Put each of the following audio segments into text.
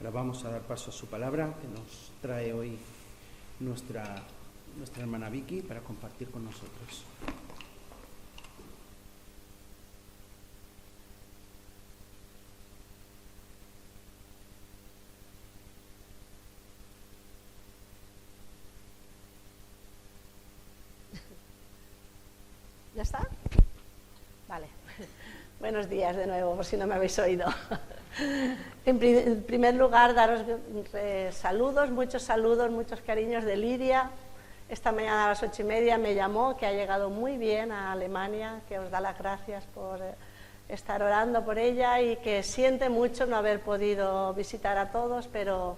Ahora vamos a dar paso a su palabra que nos trae hoy nuestra hermana Vicky para compartir con nosotros. ¿Ya está? Vale. Buenos días de nuevo, por si no me habéis oído. En primer lugar, daros saludos, muchos cariños de Lidia. Esta mañana a las 8:30 me llamó, que ha llegado muy bien a Alemania, que os da las gracias por estar orando por ella y que siente mucho no haber podido visitar a todos, pero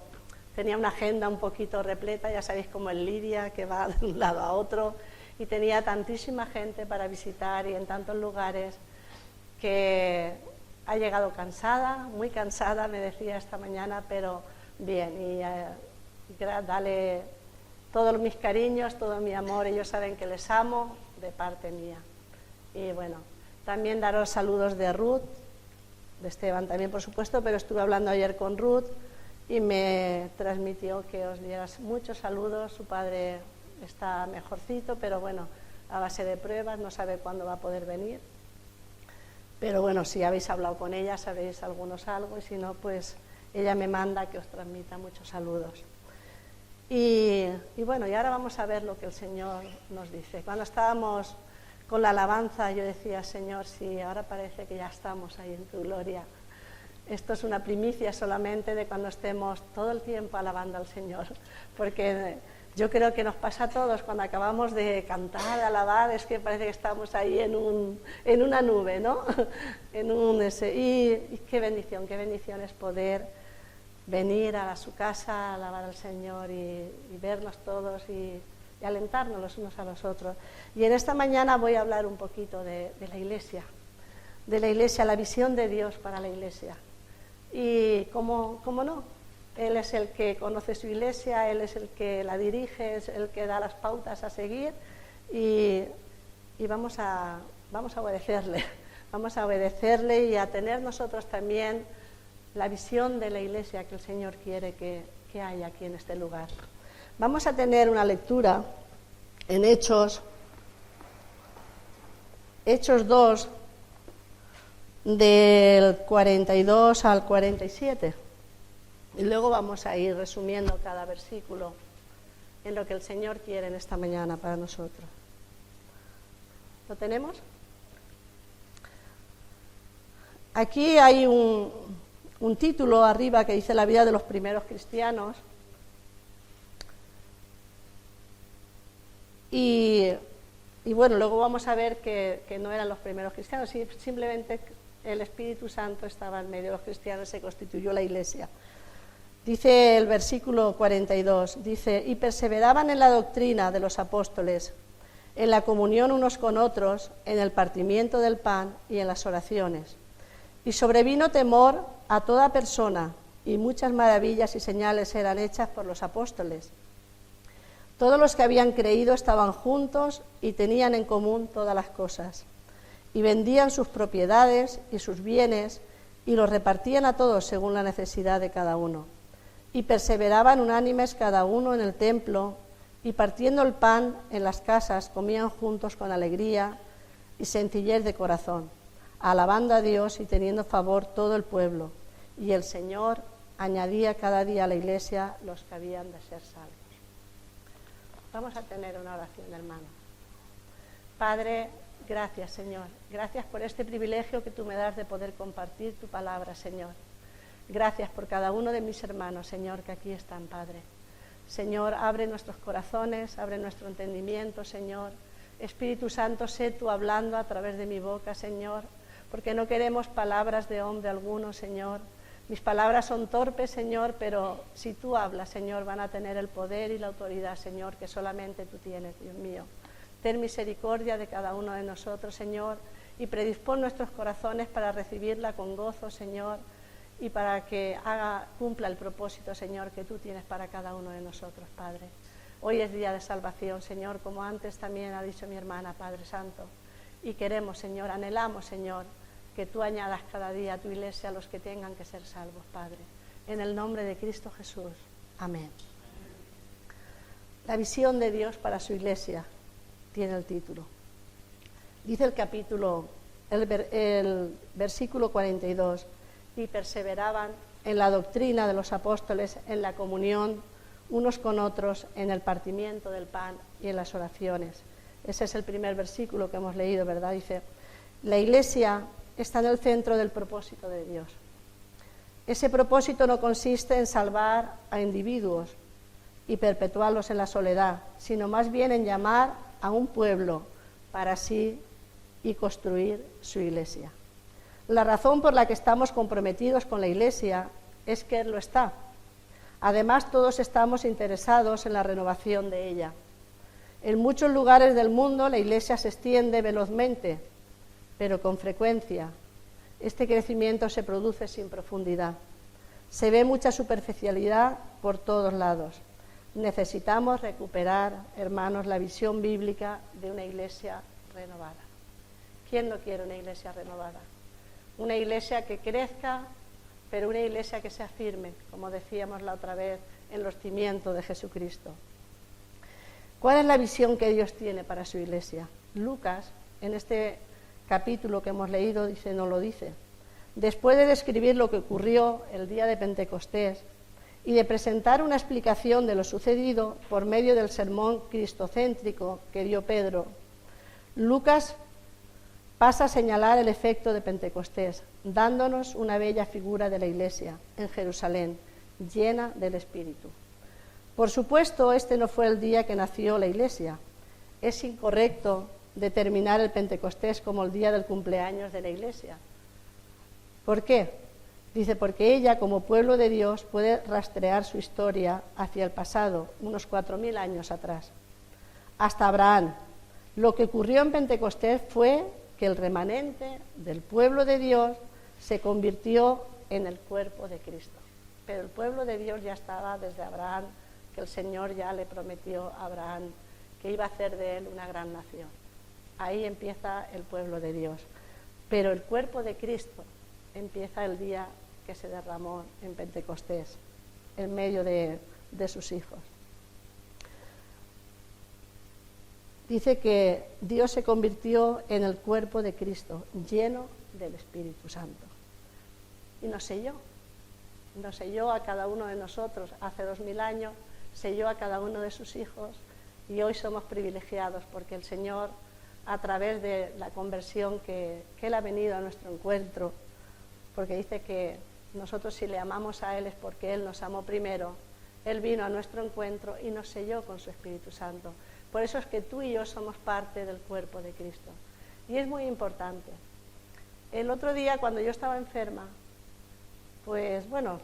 tenía una agenda un poquito repleta, ya sabéis cómo es Lidia, que va de un lado a otro, y tenía tantísima gente para visitar y en tantos lugares que ha llegado cansada, muy cansada, me decía esta mañana, pero bien, y dale todos mis cariños, todo mi amor, ellos saben que les amo de parte mía. Y bueno, también daros saludos de Ruth, de Esteban también por supuesto, pero estuve hablando ayer con Ruth y me transmitió que os dieras muchos saludos. Su padre está mejorcito, pero bueno, a base de pruebas, no sabe cuándo va a poder venir. Pero bueno, si habéis hablado con ella, sabéis algunos algo, y si no, pues ella me manda que os transmita muchos saludos. Y bueno, y ahora vamos a ver lo que el Señor nos dice. Cuando estábamos con la alabanza, yo decía, Señor, sí, ahora parece que ya estamos ahí en tu gloria. Esto es una primicia solamente de cuando estemos todo el tiempo alabando al Señor, porque yo creo que nos pasa a todos cuando acabamos de cantar, de alabar, es que parece que estamos ahí en una nube, ¿no? Y qué bendición es poder venir a su casa a alabar al Señor y vernos todos y alentarnos los unos a los otros. Y en esta mañana voy a hablar un poquito de la iglesia, la visión de Dios para la iglesia. Y cómo no, Él es el que conoce su iglesia, Él es el que la dirige, es el que da las pautas a seguir y vamos a obedecerle y a tener nosotros también la visión de la iglesia que el Señor quiere que haya aquí en este lugar. Vamos a tener una lectura en Hechos 2, del 42 al 47. Y luego vamos a ir resumiendo cada versículo en lo que el Señor quiere en esta mañana para nosotros. ¿Lo tenemos? Aquí hay un título arriba que dice la vida de los primeros cristianos. Y bueno, luego vamos a ver que no eran los primeros cristianos, simplemente el Espíritu Santo estaba en medio de los cristianos, se constituyó la iglesia. Dice el versículo 42, dice, y perseveraban en la doctrina de los apóstoles, en la comunión unos con otros, en el partimiento del pan y en las oraciones. Y sobrevino temor a toda persona, y muchas maravillas y señales eran hechas por los apóstoles. Todos los que habían creído estaban juntos y tenían en común todas las cosas, y vendían sus propiedades y sus bienes, y los repartían a todos según la necesidad de cada uno. Y perseveraban unánimes cada uno en el templo, y partiendo el pan en las casas comían juntos con alegría y sencillez de corazón, alabando a Dios y teniendo favor todo el pueblo. Y el Señor añadía cada día a la iglesia los que habían de ser salvos. Vamos a tener una oración, hermano. Padre, gracias, Señor. Gracias por este privilegio que tú me das de poder compartir tu palabra, Señor. Gracias por cada uno de mis hermanos, Señor, que aquí están, Padre. Señor, abre nuestros corazones, abre nuestro entendimiento, Señor. Espíritu Santo, sé tú hablando a través de mi boca, Señor, porque no queremos palabras de hombre alguno, Señor. Mis palabras son torpes, Señor, pero si tú hablas, Señor, van a tener el poder y la autoridad, Señor, que solamente tú tienes, Dios mío. Ten misericordia de cada uno de nosotros, Señor, y predispón nuestros corazones para recibirla con gozo, Señor, y para que cumpla el propósito, Señor, que tú tienes para cada uno de nosotros, Padre. Hoy es día de salvación, Señor, como antes también ha dicho mi hermana, Padre Santo, y queremos, Señor, anhelamos, Señor, que tú añadas cada día a tu iglesia a los que tengan que ser salvos, Padre. en el nombre de Cristo Jesús. Amén. La visión de Dios para su iglesia tiene el título. Dice el versículo 42, y perseveraban en la doctrina de los apóstoles, en la comunión unos con otros, en el partimiento del pan y en las oraciones. Ese es el primer versículo que hemos leído, ¿verdad? Dice, la iglesia está en el centro del propósito de Dios. Ese propósito no consiste en salvar a individuos y perpetuarlos en la soledad, sino más bien en llamar a un pueblo para sí y construir su iglesia. La razón por la que estamos comprometidos con la iglesia es que Él lo está. Además, todos estamos interesados en la renovación de ella. En muchos lugares del mundo la iglesia se extiende velozmente, pero con frecuencia este crecimiento se produce sin profundidad. Se ve mucha superficialidad por todos lados. Necesitamos recuperar, hermanos, la visión bíblica de una iglesia renovada. ¿Quién no quiere una iglesia renovada? Una iglesia que crezca, pero una iglesia que sea firme, como decíamos la otra vez, en los cimientos de Jesucristo. ¿Cuál es la visión que Dios tiene para su iglesia? Lucas, en este capítulo que hemos leído, nos lo dice. Después de describir lo que ocurrió el día de Pentecostés y de presentar una explicación de lo sucedido por medio del sermón cristocéntrico que dio Pedro, Lucas pasa a señalar el efecto de Pentecostés, dándonos una bella figura de la iglesia en Jerusalén, llena del Espíritu. Por supuesto, este no fue el día que nació la iglesia. Es incorrecto determinar el Pentecostés como el día del cumpleaños de la iglesia. ¿Por qué? Dice, porque ella, como pueblo de Dios, puede rastrear su historia hacia el pasado, unos 4.000 años atrás, hasta Abraham. Lo que ocurrió en Pentecostés fue que el remanente del pueblo de Dios se convirtió en el cuerpo de Cristo. Pero el pueblo de Dios ya estaba desde Abraham, que el Señor ya le prometió a Abraham que iba a hacer de él una gran nación. Ahí empieza el pueblo de Dios. Pero el cuerpo de Cristo empieza el día que se derramó en Pentecostés, en medio de sus hijos. Dice que Dios se convirtió en el cuerpo de Cristo, lleno del Espíritu Santo. Y nos selló a cada uno de nosotros hace 2000 años, selló a cada uno de sus hijos, y hoy somos privilegiados porque el Señor, a través de la conversión que Él ha venido a nuestro encuentro, porque dice que nosotros si le amamos a Él es porque Él nos amó primero, Él vino a nuestro encuentro y nos selló con su Espíritu Santo. Por eso es que tú y yo somos parte del cuerpo de Cristo. Y es muy importante. El otro día, cuando yo estaba enferma, pues bueno,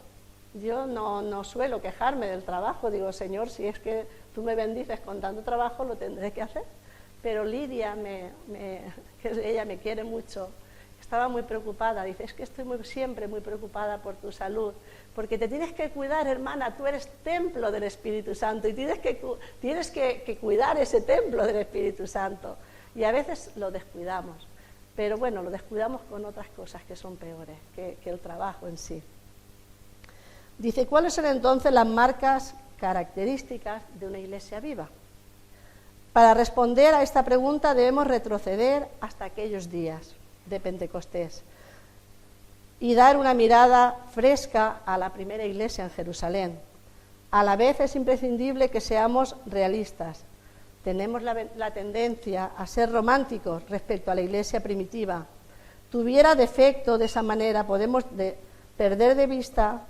yo no suelo quejarme del trabajo. Digo, Señor, si es que tú me bendices con tanto trabajo, lo tendré que hacer. Pero Lidia, que ella me quiere mucho, estaba muy preocupada. Dice, es que estoy siempre muy preocupada por tu salud, porque te tienes que cuidar, hermana, tú eres templo del Espíritu Santo y tienes que cuidar ese templo del Espíritu Santo. Y a veces lo descuidamos, pero bueno, lo descuidamos con otras cosas que son peores que el trabajo en sí. Dice, ¿cuáles son entonces las marcas características de una iglesia viva? Para responder a esta pregunta debemos retroceder hasta aquellos días de Pentecostés y dar una mirada fresca a la primera iglesia en Jerusalén. A la vez es imprescindible que seamos realistas. Tenemos la tendencia a ser románticos respecto a la iglesia primitiva. Tuviera defecto de esa manera, podemos perder de vista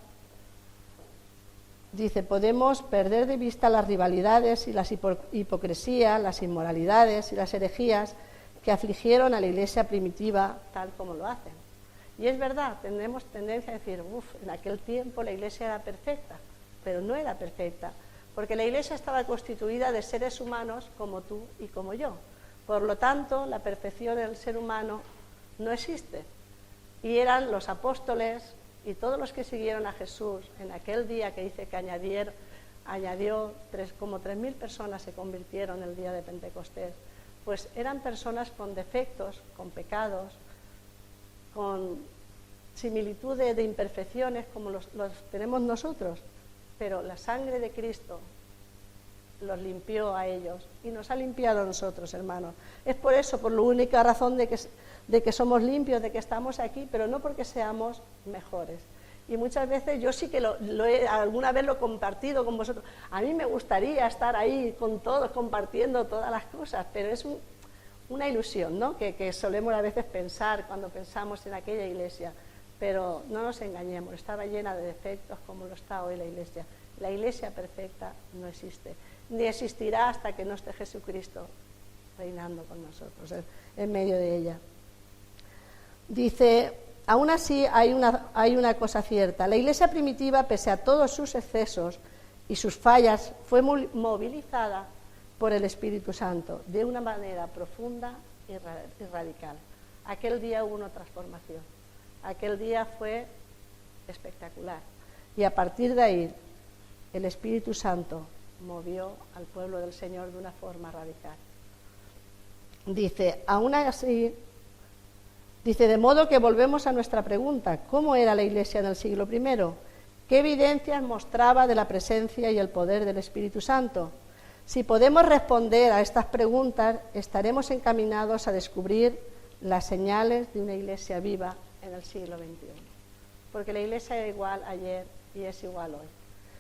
las rivalidades y las hipocresías, las inmoralidades y las herejías que afligieron a la iglesia primitiva tal como lo hacen. Y es verdad, tenemos tendencia a decir, en aquel tiempo la iglesia era perfecta, pero no era perfecta, porque la iglesia estaba constituida de seres humanos como tú y como yo. Por lo tanto, la perfección del ser humano no existe. Y eran los apóstoles y todos los que siguieron a Jesús en aquel día que dice que añadió como 3.000 personas se convirtieron el día de Pentecostés. Pues eran personas con defectos, con pecados, con similitud de imperfecciones como los tenemos nosotros, pero la sangre de Cristo los limpió a ellos y nos ha limpiado a nosotros, hermanos. Es por eso, por la única razón de que somos limpios, de que estamos aquí, pero no porque seamos mejores. Y muchas veces, yo sí que alguna vez lo he compartido con vosotros, a mí me gustaría estar ahí con todos, compartiendo todas las cosas, pero es una ilusión, ¿no? Que solemos a veces pensar cuando pensamos en aquella iglesia, pero no nos engañemos, estaba llena de defectos como lo está hoy la iglesia. La iglesia perfecta no existe, ni existirá hasta que no esté Jesucristo reinando con nosotros, en medio de ella. Dice, aún así hay una cosa cierta, la iglesia primitiva, pese a todos sus excesos y sus fallas, fue movilizada por el Espíritu Santo de una manera profunda y radical. Aquel día hubo una transformación, aquel día fue espectacular y a partir de ahí el Espíritu Santo movió al pueblo del Señor de una forma radical. Dice, aún así, de modo que volvemos a nuestra pregunta, ¿cómo era la iglesia en el siglo I? ¿Qué evidencias mostraba de la presencia y el poder del Espíritu Santo? Si podemos responder a estas preguntas, estaremos encaminados a descubrir las señales de una iglesia viva en el siglo XXI. Porque la iglesia era igual ayer y es igual hoy.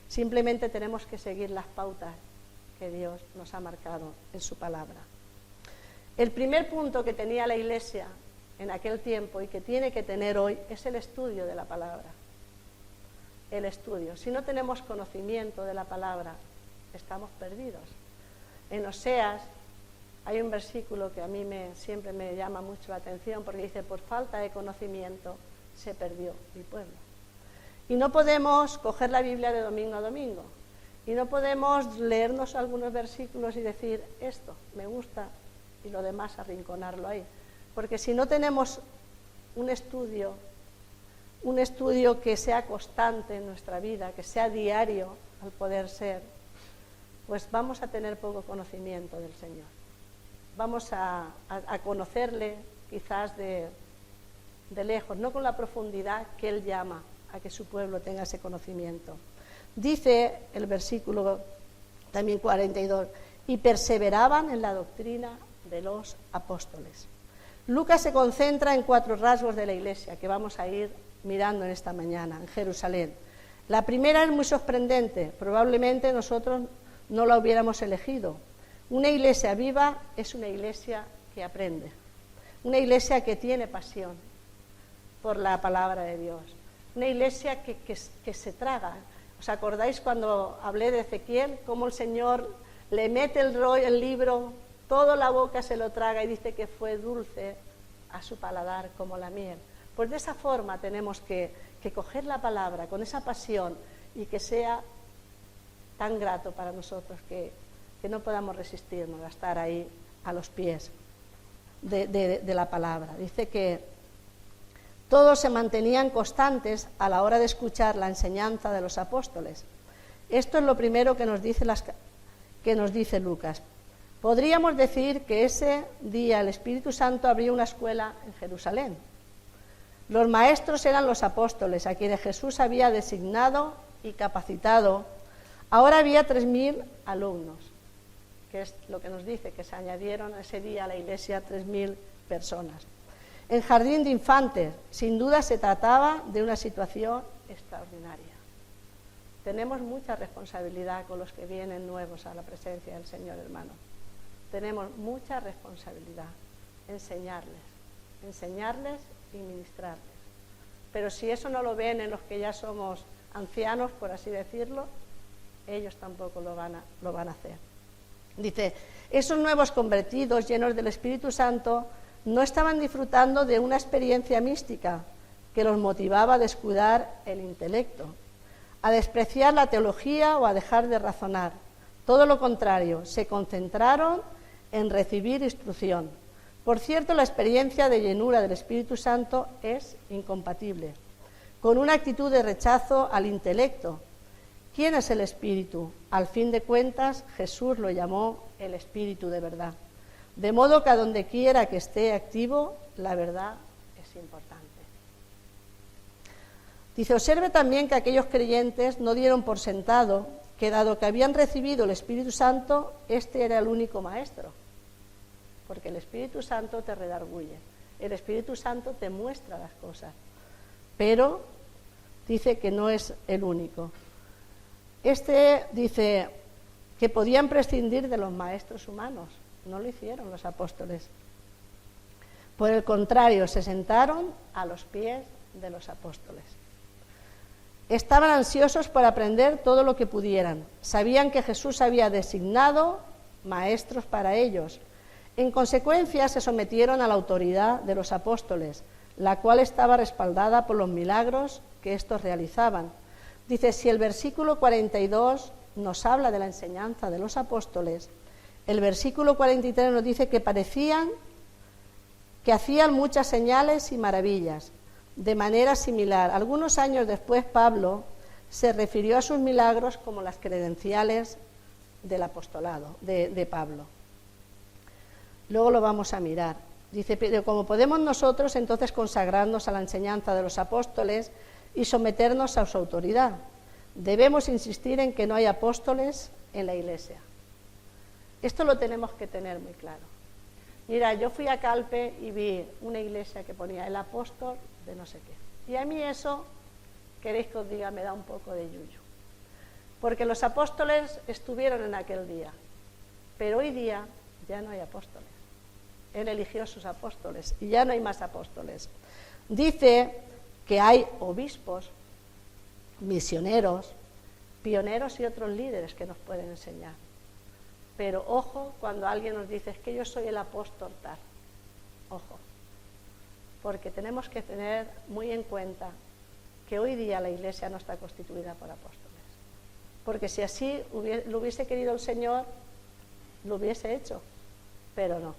Simplemente tenemos que seguir las pautas que Dios nos ha marcado en su palabra. El primer punto que tenía la iglesia en aquel tiempo y que tiene que tener hoy es el estudio de la palabra. El estudio. Si no tenemos conocimiento de la palabra, estamos perdidos. En Oseas hay un versículo que a mí siempre me llama mucho la atención porque dice, por falta de conocimiento se perdió mi pueblo. Y no podemos coger la Biblia de domingo a domingo y no podemos leernos algunos versículos y decir, esto me gusta y lo demás arrinconarlo ahí. Porque si no tenemos un estudio que sea constante en nuestra vida, que sea diario al poder ser, pues vamos a tener poco conocimiento del Señor. Vamos a conocerle quizás de lejos, no con la profundidad que Él llama a que su pueblo tenga ese conocimiento. Dice el versículo también 42, y perseveraban en la doctrina de los apóstoles. Lucas se concentra en 4 rasgos de la iglesia que vamos a ir mirando en esta mañana en Jerusalén. La primera es muy sorprendente, probablemente nosotros no la hubiéramos elegido. Una iglesia viva es una iglesia que aprende, una iglesia que tiene pasión por la palabra de Dios, una iglesia que se traga. ¿Os acordáis cuando hablé de Ezequiel, cómo el Señor le mete el libro, toda la boca se lo traga y dice que fue dulce a su paladar como la miel? Pues de esa forma tenemos que coger la palabra con esa pasión y que sea tan grato para nosotros que no podamos resistirnos a estar ahí a los pies de la palabra. Dice que todos se mantenían constantes a la hora de escuchar la enseñanza de los apóstoles. Esto es lo primero que nos dice Lucas. Podríamos decir que ese día el Espíritu Santo abrió una escuela en Jerusalén. Los maestros eran los apóstoles, a quienes Jesús había designado y capacitado. Ahora había 3.000 alumnos, que es lo que nos dice, que se añadieron ese día a la iglesia 3.000 personas. En jardín de infantes, sin duda se trataba de una situación extraordinaria. Tenemos mucha responsabilidad con los que vienen nuevos a la presencia del Señor, hermano. Tenemos mucha responsabilidad, enseñarles y ministrarles. Pero si eso no lo ven en los que ya somos ancianos, por así decirlo, ellos tampoco lo van a hacer. Dice, esos nuevos convertidos llenos del Espíritu Santo no estaban disfrutando de una experiencia mística que los motivaba a descuidar el intelecto, a despreciar la teología o a dejar de razonar. Todo lo contrario, se concentraron en recibir instrucción. Por cierto, la experiencia de llenura del Espíritu Santo es incompatible con una actitud de rechazo al intelecto. ¿Quién es el Espíritu? Al fin de cuentas, Jesús lo llamó el Espíritu de verdad. De modo que a donde quiera que esté activo, la verdad es importante. Dice, observe también que aquellos creyentes no dieron por sentado que dado que habían recibido el Espíritu Santo, este era el único maestro. Porque el Espíritu Santo te redarguye, el Espíritu Santo te muestra las cosas, pero dice que no es el único. Dice que podían prescindir de los maestros humanos, no lo hicieron los apóstoles. Por el contrario, se sentaron a los pies de los apóstoles. Estaban ansiosos por aprender todo lo que pudieran. Sabían que Jesús había designado maestros para ellos. En consecuencia, se sometieron a la autoridad de los apóstoles, la cual estaba respaldada por los milagros que éstos realizaban. Dice, si el versículo 42 nos habla de la enseñanza de los apóstoles, el versículo 43 nos dice que parecían que hacían muchas señales y maravillas, de manera similar. Algunos años después, Pablo se refirió a sus milagros como las credenciales del apostolado de Pablo. Luego lo vamos a mirar. Dice, pero como podemos nosotros entonces consagrarnos a la enseñanza de los apóstoles y someternos a su autoridad. Debemos insistir en que no hay apóstoles en la Iglesia. Esto lo tenemos que tener muy claro. Mira, yo fui a Calpe y vi una iglesia que ponía el apóstol de no sé qué. Y a mí eso, queréis que os diga, me da un poco de yuyu. Porque los apóstoles estuvieron en aquel día, pero hoy día ya no hay apóstoles. Él eligió a sus apóstoles y ya no hay más apóstoles. Dice que hay obispos, misioneros, pioneros y otros líderes que nos pueden enseñar. Pero ojo cuando alguien nos dice, es que yo soy el apóstol tal. Ojo, porque tenemos que tener muy en cuenta que hoy día la Iglesia no está constituida por apóstoles. Porque si así lo hubiese querido el Señor, lo hubiese hecho, pero no.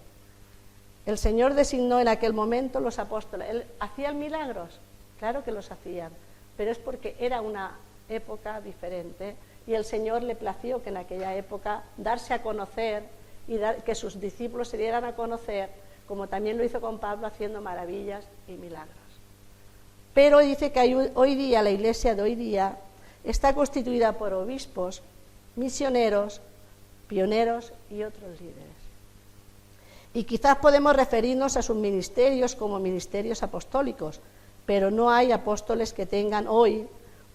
El Señor designó en aquel momento los apóstoles. ¿Él hacían milagros? Claro que los hacían, pero es porque era una época diferente y el Señor le plació que en aquella época darse a conocer y que sus discípulos se dieran a conocer, como también lo hizo con Pablo, haciendo maravillas y milagros. Pero dice que hoy día, la Iglesia de hoy día está constituida por obispos, misioneros, pioneros y otros líderes. Y quizás podemos referirnos a sus ministerios como ministerios apostólicos, pero no hay apóstoles que tengan hoy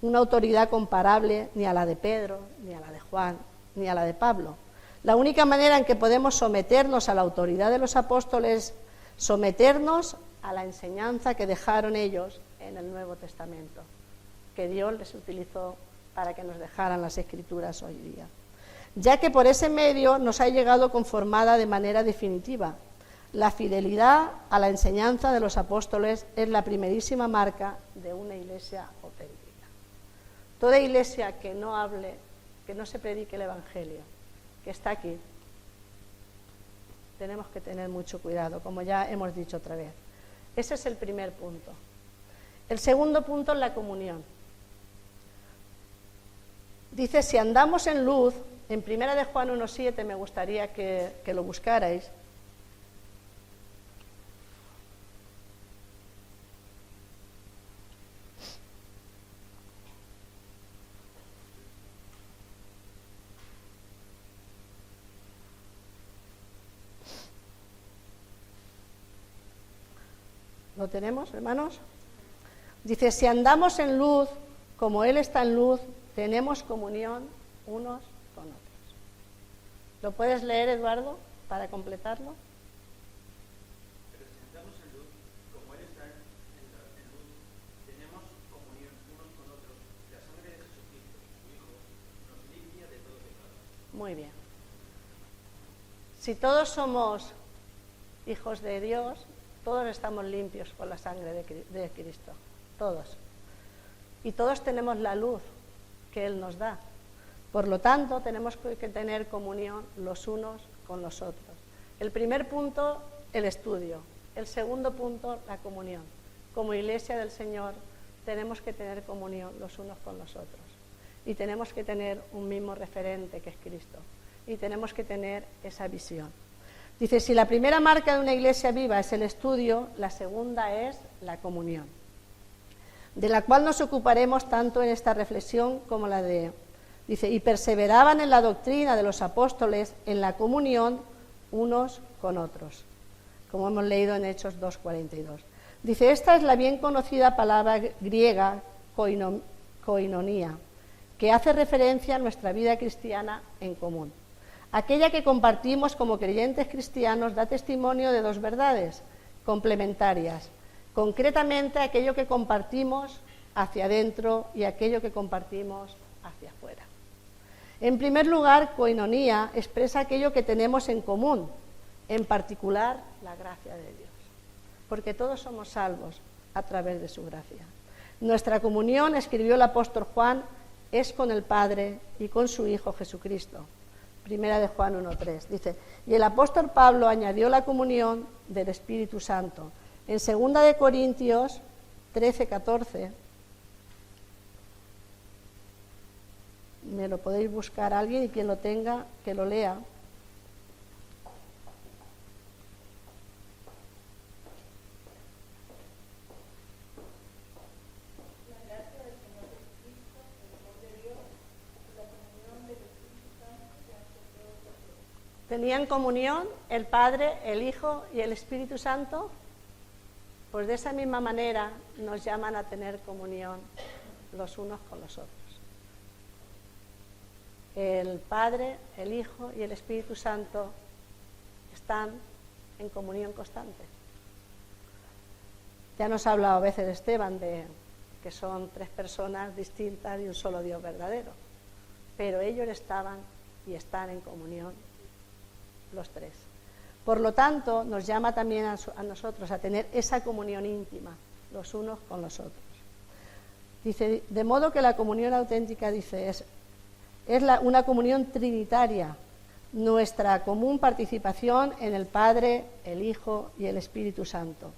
una autoridad comparable ni a la de Pedro, ni a la de Juan, ni a la de Pablo. La única manera en que podemos someternos a la autoridad de los apóstoles es someternos a la enseñanza que dejaron ellos en el Nuevo Testamento, que Dios les utilizó para que nos dejaran las Escrituras hoy día. Ya que por ese medio nos ha llegado conformada de manera definitiva. La fidelidad a la enseñanza de los apóstoles es la primerísima marca de una iglesia auténtica. Toda iglesia que no hable, que no se predique el Evangelio, que está aquí, tenemos que tener mucho cuidado, como ya hemos dicho otra vez. Ese es el primer punto. El segundo punto es la comunión. Dice, si andamos en luz, en 1 de Juan 1:7 me gustaría que lo buscarais. ¿Lo tenemos, hermanos? Dice, si andamos en luz, como Él está en luz, tenemos comunión unos con otros. ¿Lo puedes leer, Eduardo, para completarlo? Pero si andamos en luz, como Él está en luz, tenemos comunión unos con otros. La sangre de Jesucristo, su Hijo, nos limpia de todo pecado. Muy bien. Si todos somos hijos de Dios, todos estamos limpios por la sangre de Cristo, todos. Y todos tenemos la luz que Él nos da. Por lo tanto, tenemos que tener comunión los unos con los otros. El primer punto, el estudio. El segundo punto, la comunión. Como iglesia del Señor, tenemos que tener comunión los unos con los otros. Y tenemos que tener un mismo referente que es Cristo. Y tenemos que tener esa visión. Dice, si la primera marca de una iglesia viva es el estudio, la segunda es la comunión. de la cual nos ocuparemos tanto en esta reflexión como la de... Dice, y perseveraban en la doctrina de los apóstoles, en la comunión unos con otros, como hemos leído en Hechos 2:42. Dice, esta es la bien conocida palabra griega koinonía, que hace referencia a nuestra vida cristiana en común. Aquella que compartimos como creyentes cristianos da testimonio de dos verdades complementarias, concretamente aquello que compartimos hacia adentro y aquello que compartimos hacia afuera. En primer lugar, koinonía expresa aquello que tenemos en común, en particular la gracia de Dios, porque todos somos salvos a través de su gracia. Nuestra comunión, escribió el apóstol Juan, es con el Padre y con su Hijo Jesucristo. Primera de Juan 1:3. Dice, y el apóstol Pablo añadió la comunión del Espíritu Santo. En 2 de Corintios 13:14, me lo podéis buscar a alguien y quien lo tenga, que lo lea. ¿Tenían comunión el Padre, el Hijo y el Espíritu Santo? Pues de esa misma manera nos llaman a tener comunión los unos con los otros. El Padre, el Hijo y el Espíritu Santo están en comunión constante. Ya nos ha hablado a veces Esteban de que son tres personas distintas y un solo Dios verdadero, pero ellos estaban y están en comunión los tres. Por lo tanto, nos llama también a nosotros a tener esa comunión íntima, los unos con los otros. Dice, de modo que la comunión auténtica, dice, es una comunión trinitaria, nuestra común participación en el Padre, el Hijo y el Espíritu Santo.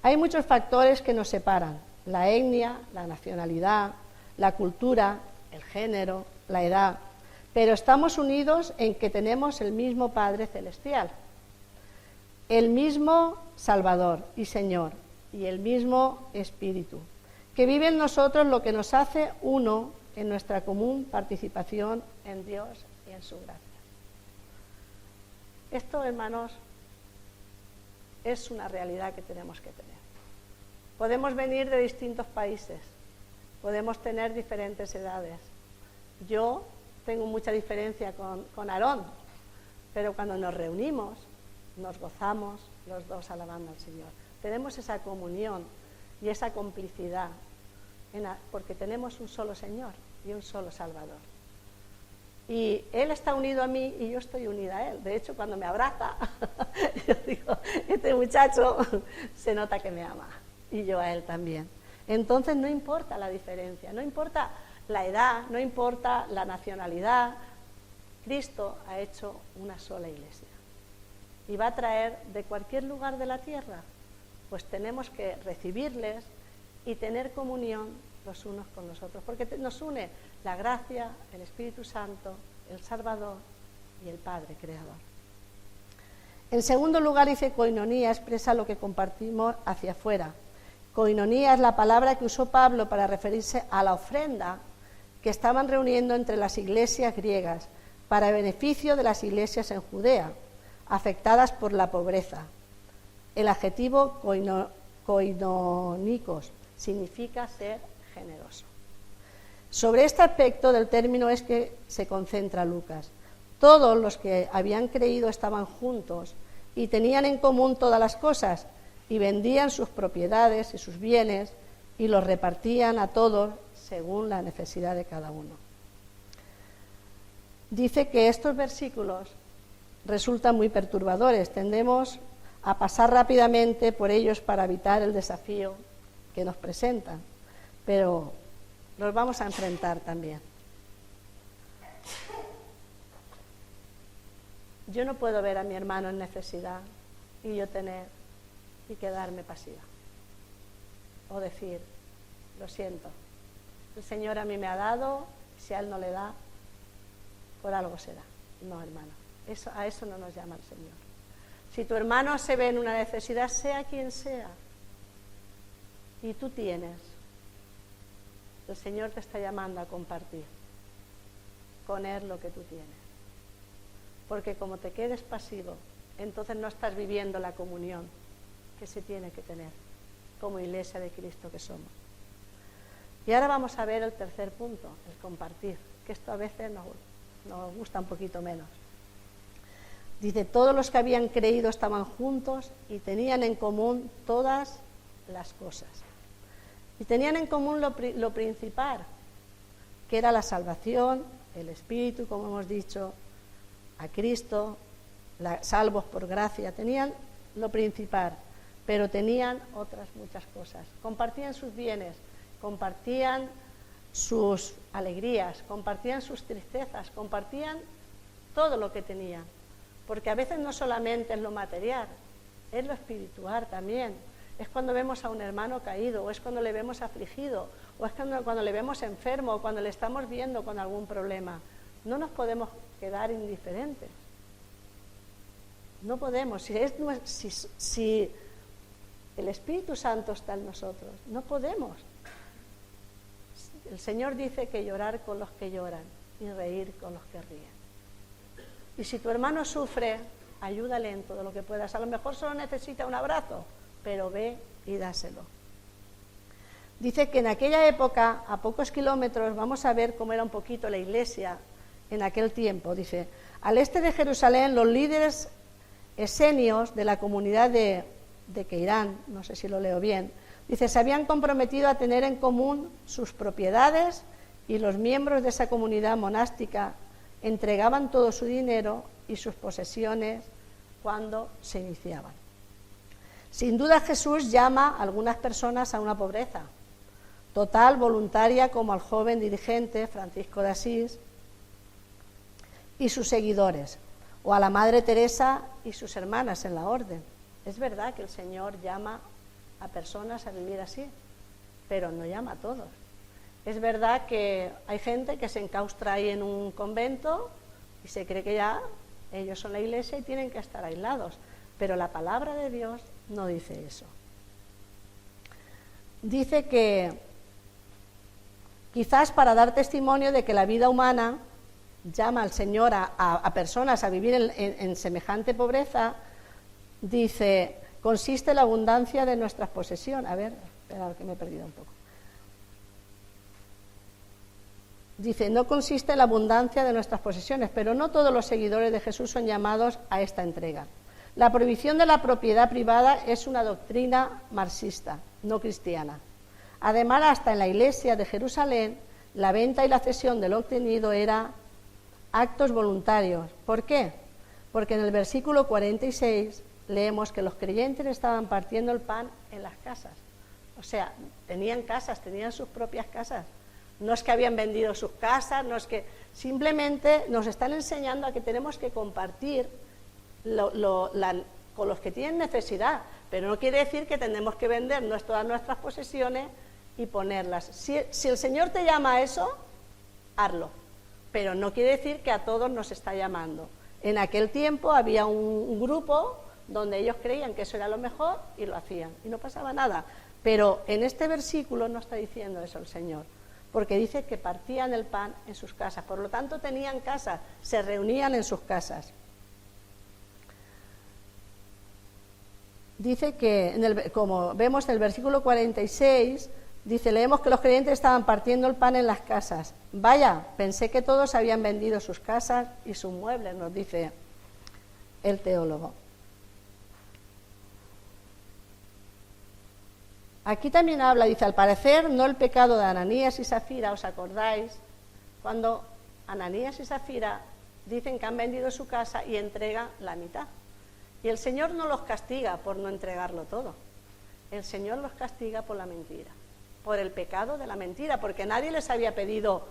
Hay muchos factores que nos separan: la etnia, la nacionalidad, la cultura, el género, la edad, pero estamos unidos en que tenemos el mismo Padre Celestial, el mismo Salvador y Señor y el mismo Espíritu, que vive en nosotros, lo que nos hace uno en nuestra común participación en Dios y en su gracia. Esto, hermanos, es una realidad que tenemos que tener. Podemos venir de distintos países, podemos tener diferentes edades. Yo tengo mucha diferencia con Aarón, pero cuando nos reunimos, nos gozamos los dos alabando al Señor. Tenemos esa comunión y esa complicidad, porque tenemos un solo Señor y un solo Salvador. Y Él está unido a mí y yo estoy unida a Él. De hecho, cuando me abraza, yo digo, este muchacho se nota que me ama, y yo a Él también. Entonces no importa la diferencia, no importa la edad, no importa la nacionalidad. Cristo ha hecho una sola iglesia y va a traer de cualquier lugar de la tierra. Pues tenemos que recibirles y tener comunión los unos con los otros, porque nos une la gracia, el Espíritu Santo, el Salvador y el Padre Creador. En segundo lugar, dice, koinonía expresa lo que compartimos hacia afuera. Koinonía es la palabra que usó Pablo para referirse a la ofrenda que estaban reuniendo entre las iglesias griegas para beneficio de las iglesias en Judea, afectadas por la pobreza. El adjetivo koinonikos significa ser generoso. Sobre este aspecto del término es que se concentra Lucas. Todos los que habían creído estaban juntos y tenían en común todas las cosas, y vendían sus propiedades y sus bienes y los repartían a todos según la necesidad de cada uno. Dice que estos versículos resultan muy perturbadores. Tendemos a pasar rápidamente por ellos para evitar el desafío que nos presentan, pero los vamos a enfrentar también. Yo no puedo ver a mi hermano en necesidad y yo tener y quedarme pasiva o decir, lo siento, el Señor a mí me ha dado, si a Él no le da, por algo será. No, hermano, a eso no nos llama el Señor. Si tu hermano se ve en una necesidad, sea quien sea, y tú tienes, El Señor te está llamando a compartir con Él lo que tú tienes. Porque como te quedes pasivo, entonces no estás viviendo la comunión que se tiene que tener como iglesia de Cristo que somos. Y ahora vamos a ver el tercer punto, el compartir, que esto a veces nos gusta un poquito menos. Dice, todos los que habían creído estaban juntos y tenían en común todas las cosas. Y tenían en común lo principal, que era la salvación, el Espíritu, como hemos dicho, a Cristo, salvos por gracia. Tenían lo principal, pero tenían otras muchas cosas. Compartían sus bienes, compartían sus alegrías, compartían sus tristezas, compartían todo lo que tenían. Porque a veces no solamente es lo material, es lo espiritual también. Es cuando vemos a un hermano caído, o es cuando le vemos afligido, o es cuando le vemos enfermo, o cuando le estamos viendo con algún problema. No nos podemos quedar indiferentes. No podemos. Si el Espíritu Santo está en nosotros, no podemos. El Señor dice que llorar con los que lloran y reír con los que ríen. Y si tu hermano sufre, ayúdale en todo lo que puedas. A lo mejor solo necesita un abrazo, pero ve y dáselo. Dice que en aquella época, a pocos kilómetros, vamos a ver cómo era un poquito la iglesia en aquel tiempo. Dice, al este de Jerusalén, los líderes esenios de la comunidad de Keirán, no sé si lo leo bien, dice, se habían comprometido a tener en común sus propiedades y los miembros de esa comunidad monástica entregaban todo su dinero y sus posesiones cuando se iniciaban. Sin duda Jesús llama a algunas personas a una pobreza total, voluntaria, como al joven dirigente Francisco de Asís y sus seguidores, o a la Madre Teresa y sus hermanas en la orden. Es verdad que el Señor llama a personas a vivir así, pero no llama a todos. Es verdad que hay gente que se enclaustra ahí en un convento y se cree que ya ellos son la iglesia y tienen que estar aislados, pero la palabra de Dios no dice eso. Dice que quizás para dar testimonio de que la vida humana llama al Señor a personas a vivir en semejante pobreza, dice, consiste en la abundancia de nuestras posesiones. A ver, espera que me he perdido un poco. Dice, no consiste en la abundancia de nuestras posesiones, pero no todos los seguidores de Jesús son llamados a esta entrega. La prohibición de la propiedad privada es una doctrina marxista, no cristiana. Además, hasta en la iglesia de Jerusalén, la venta y la cesión de lo obtenido era actos voluntarios. ¿Por qué? Porque en el versículo 46 leemos que los creyentes estaban partiendo el pan en las casas. O sea, tenían casas, tenían sus propias casas. No es que habían vendido sus casas, no es que... Simplemente nos están enseñando a que tenemos que compartir con los que tienen necesidad, pero no quiere decir que tenemos que vender todas nuestras posesiones y ponerlas. Si el Señor te llama a eso, hazlo, pero no quiere decir que a todos nos está llamando. En aquel tiempo había un grupo donde ellos creían que eso era lo mejor y lo hacían, y no pasaba nada. Pero en este versículo no está diciendo eso el Señor, porque dice que partían el pan en sus casas, por lo tanto tenían casas, se reunían en sus casas. Dice que, como vemos en el versículo 46, dice, leemos que los creyentes estaban partiendo el pan en las casas. Vaya, pensé que todos habían vendido sus casas y sus muebles, nos dice el teólogo. Aquí también habla, dice, al parecer, no el pecado de Ananías y Zafira, ¿os acordáis? Cuando Ananías y Zafira dicen que han vendido su casa y entregan la mitad. Y el Señor no los castiga por no entregarlo todo. El Señor los castiga por la mentira, por el pecado de la mentira, porque nadie les había pedido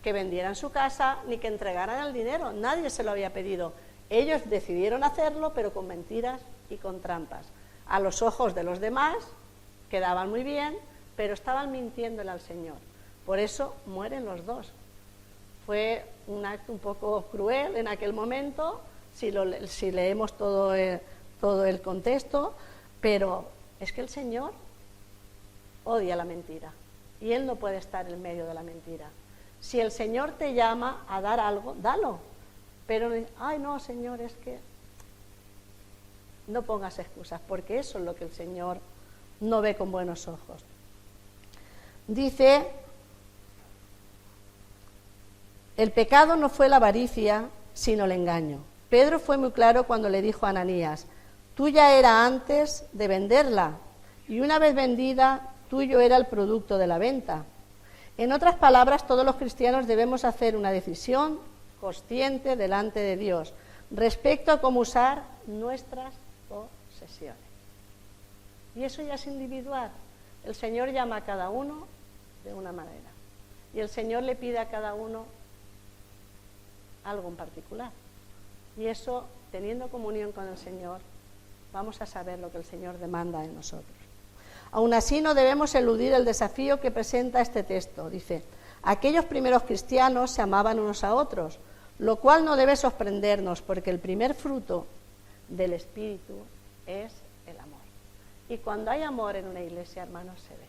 que vendieran su casa ni que entregaran el dinero, nadie se lo había pedido. Ellos decidieron hacerlo, pero con mentiras y con trampas. A los ojos de los demás quedaban muy bien, pero estaban mintiéndole al Señor. Por eso mueren los dos. Fue un acto un poco cruel en aquel momento, si leemos todo el contexto, pero es que el Señor odia la mentira. y Él no puede estar en medio de la mentira. Si el Señor te llama a dar algo, dalo. Pero, ay no, Señor, es que no pongas excusas, porque eso es lo que el Señor no ve con buenos ojos. Dice, el pecado no fue la avaricia, sino el engaño. Pedro fue muy claro cuando le dijo a Ananías, tuya era antes de venderla, y una vez vendida, tuyo era el producto de la venta. En otras palabras, todos los cristianos debemos hacer una decisión consciente delante de Dios respecto a cómo usar nuestras posesiones. Y eso ya es individual. El Señor llama a cada uno de una manera. Y el Señor le pide a cada uno algo en particular. Y eso, teniendo comunión con el Señor, vamos a saber lo que el Señor demanda de nosotros. Aún así, no debemos eludir el desafío que presenta este texto. Dice, aquellos primeros cristianos se amaban unos a otros, lo cual no debe sorprendernos, porque el primer fruto del Espíritu es el amor. Y cuando hay amor en una iglesia, hermanos, se ve.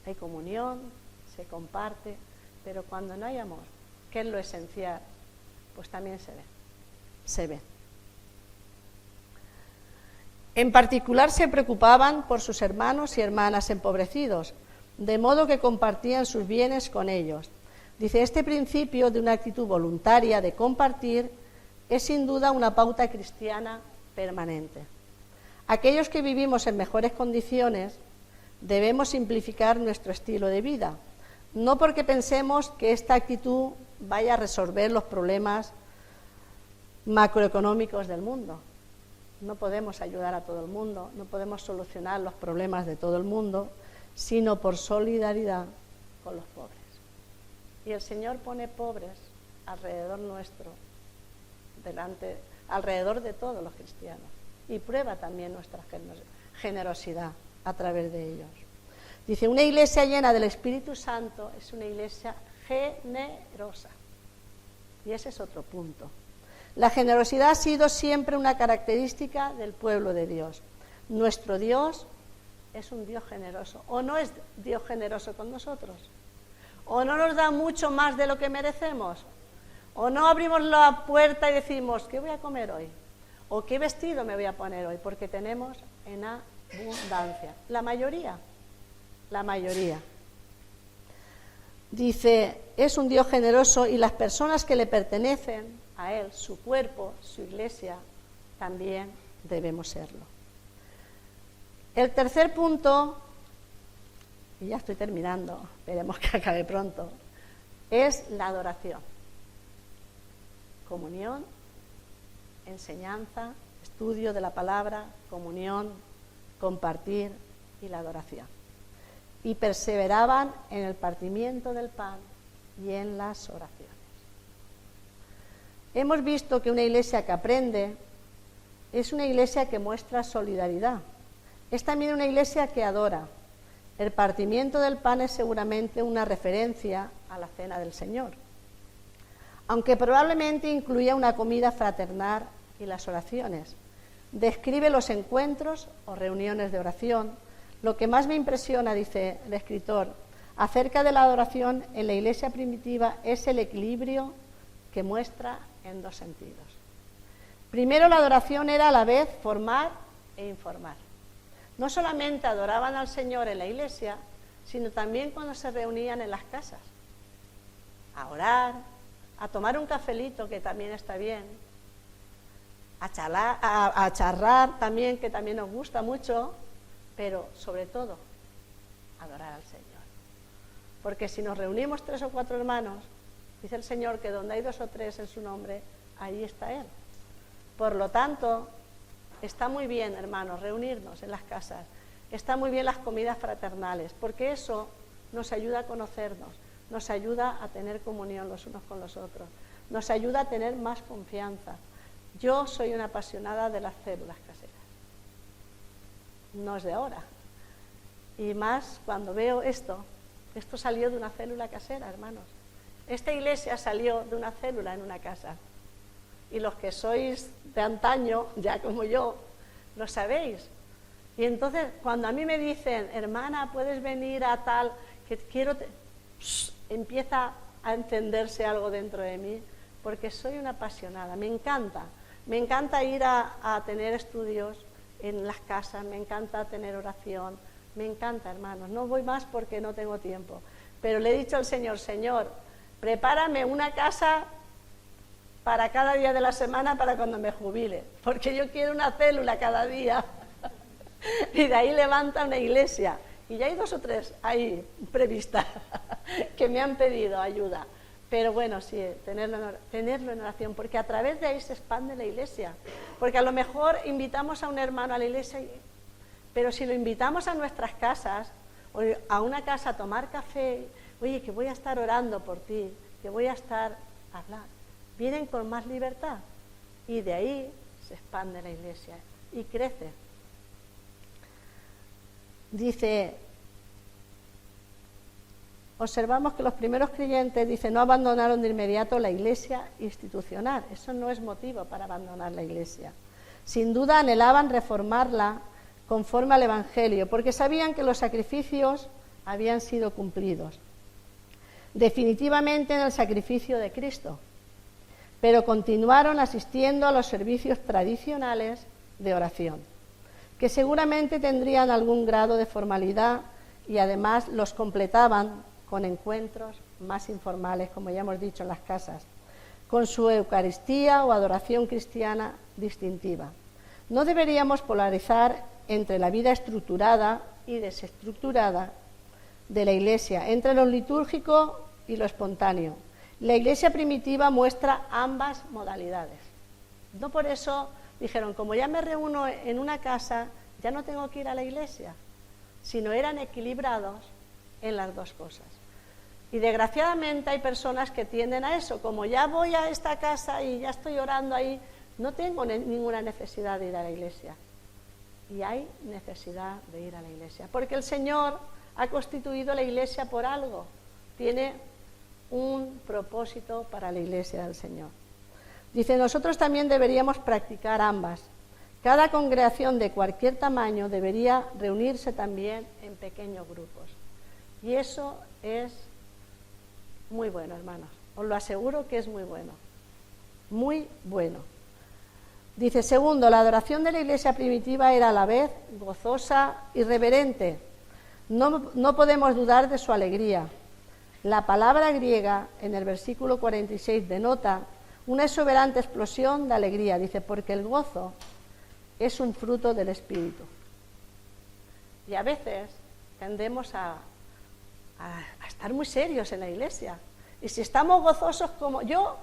Hay comunión, se comparte, pero cuando no hay amor, que es lo esencial, pues también se ve. Se ve. En particular se preocupaban por sus hermanos y hermanas empobrecidos, de modo que compartían sus bienes con ellos. Dice, este principio de una actitud voluntaria de compartir es sin duda una pauta cristiana permanente. Aquellos que vivimos en mejores condiciones debemos simplificar nuestro estilo de vida, no porque pensemos que esta actitud vaya a resolver los problemas macroeconómicos del mundo. No podemos ayudar a todo el mundo, no podemos solucionar los problemas de todo el mundo, sino por solidaridad con los pobres. Y el Señor pone pobres alrededor nuestro, alrededor de todos los cristianos, y prueba también nuestra generosidad a través de ellos. Dice, una iglesia llena del Espíritu Santo es una iglesia generosa. Y ese es otro punto. La generosidad ha sido siempre una característica del pueblo de Dios. Nuestro Dios es un Dios generoso. ¿O no es Dios generoso con nosotros? ¿O no nos da mucho más de lo que merecemos? ¿O no abrimos la puerta y decimos, ¿qué voy a comer hoy? ¿O qué vestido me voy a poner hoy? Porque tenemos en abundancia. La mayoría. Dice, es un Dios generoso y las personas que le pertenecen a Él, su cuerpo, su iglesia, también debemos serlo. El tercer punto, y ya estoy terminando, esperemos que acabe pronto, es la adoración. Comunión, enseñanza, estudio de la palabra, comunión, compartir y la adoración. Y perseveraban en el partimiento del pan y en las oraciones. Hemos visto que una iglesia que aprende es una iglesia que muestra solidaridad. Es también una iglesia que adora. El partimiento del pan es seguramente una referencia a la cena del Señor, aunque probablemente incluya una comida fraternal y las oraciones. Describe los encuentros o reuniones de oración. Lo que más me impresiona, dice el escritor, acerca de la adoración en la iglesia primitiva es el equilibrio que muestra en dos sentidos. Primero, la adoración era a la vez formar e informar. No solamente adoraban al Señor en la iglesia, sino también cuando se reunían en las casas, a orar, a tomar un cafelito, que también está bien, a charlar también, que también nos gusta mucho, pero sobre todo, adorar al Señor. Porque si nos reunimos 3 o 4 hermanos, dice el Señor que donde hay 2 o 3 en su nombre, ahí está Él. Por lo tanto, está muy bien, hermanos, reunirnos en las casas. Está muy bien las comidas fraternales, porque eso nos ayuda a conocernos, nos ayuda a tener comunión los unos con los otros, nos ayuda a tener más confianza. Yo soy una apasionada de las células caseras. No es de ahora. Y más cuando veo esto salió de una célula casera, hermanos. Esta iglesia salió de una célula en una casa. Y los que sois de antaño, ya como yo, lo sabéis. Y entonces, cuando a mí me dicen, hermana, puedes venir a tal, que empieza a encenderse algo dentro de mí, porque soy una apasionada, me encanta ir a tener estudios en las casas, me encanta tener oración, me encanta, hermanos, no voy más porque no tengo tiempo, pero le he dicho al Señor, Señor, prepárame una casa para cada día de la semana para cuando me jubile, porque yo quiero una célula cada día. Y de ahí levanta una iglesia. Y ya hay 2 o 3 ahí previstas que me han pedido ayuda. Pero bueno, sí, tenerlo en oración, porque a través de ahí se expande la iglesia. Porque a lo mejor invitamos a un hermano a la iglesia, pero si lo invitamos a nuestras casas, o a una casa a tomar café, oye, que voy a estar orando por ti, que voy a estar hablando, vienen con más libertad. Y de ahí se expande la iglesia y crece. Dice, observamos que los primeros creyentes, dice, no abandonaron de inmediato la iglesia institucional. Eso no es motivo para abandonar la iglesia. Sin duda anhelaban reformarla conforme al Evangelio, porque sabían que los sacrificios habían sido cumplidos definitivamente en el sacrificio de Cristo, pero continuaron asistiendo a los servicios tradicionales de oración, que seguramente tendrían algún grado de formalidad y además los completaban con encuentros más informales, como ya hemos dicho, en las casas, con su Eucaristía o adoración cristiana distintiva. No deberíamos polarizar entre la vida estructurada y desestructurada de la Iglesia, entre lo litúrgico y lo espontáneo. La Iglesia primitiva muestra ambas modalidades. No por eso dijeron, como ya me reúno en una casa, ya no tengo que ir a la iglesia, sino eran equilibrados en las dos cosas. Y desgraciadamente hay personas que tienden a eso, como ya voy a esta casa y ya estoy orando ahí, no tengo ninguna necesidad de ir a la iglesia. Y hay necesidad de ir a la iglesia, porque el Señor ha constituido la iglesia por algo, tiene un propósito para la iglesia del Señor. Dice, nosotros también deberíamos practicar ambas. Cada congregación de cualquier tamaño debería reunirse también en pequeños grupos. Y eso es muy bueno, hermanos. Os lo aseguro que es muy bueno. Muy bueno. Dice, segundo, la adoración de la iglesia primitiva era a la vez gozosa y reverente. No podemos dudar de su alegría. La palabra griega en el versículo 46 denota una exuberante explosión de alegría. Dice, porque el gozo es un fruto del Espíritu. Y a veces tendemos a estar muy serios en la iglesia. Y si estamos gozosos como yo,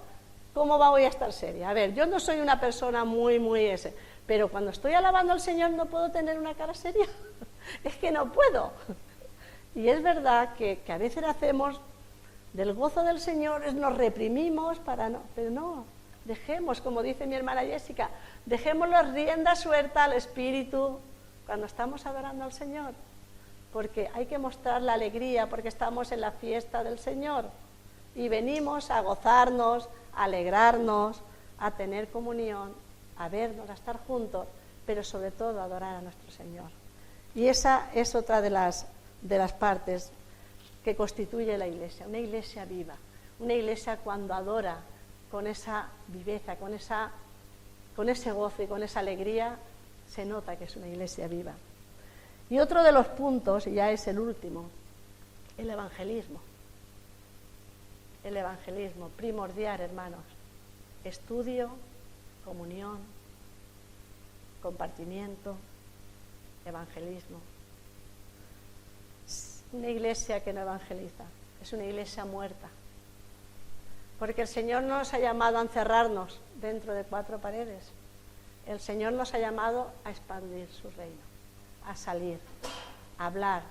¿cómo voy a estar seria? A ver, yo no soy una persona muy pero cuando estoy alabando al Señor no puedo tener una cara seria. Es que no puedo. Y es verdad que a veces hacemos del gozo del Señor, nos reprimimos para no, pero no, dejemos, como dice mi hermana Jessica, dejemos la rienda suelta al Espíritu cuando estamos adorando al Señor, porque hay que mostrar la alegría, porque estamos en la fiesta del Señor y venimos a gozarnos, a alegrarnos, a tener comunión, a vernos, a estar juntos, pero sobre todo a adorar a nuestro Señor. Y esa es otra de las partes que constituye la iglesia, una iglesia viva, una iglesia cuando adora con esa viveza, con ese gozo y con esa alegría, se nota que es una iglesia viva. Y otro de los puntos, y ya es el último, el evangelismo. El evangelismo, primordial, hermanos. Estudio, comunión, compartimiento, evangelismo. Una iglesia que no evangeliza es una iglesia muerta, porque el Señor no nos ha llamado a encerrarnos dentro de 4 paredes. El Señor nos ha llamado a expandir su reino, a salir, a hablar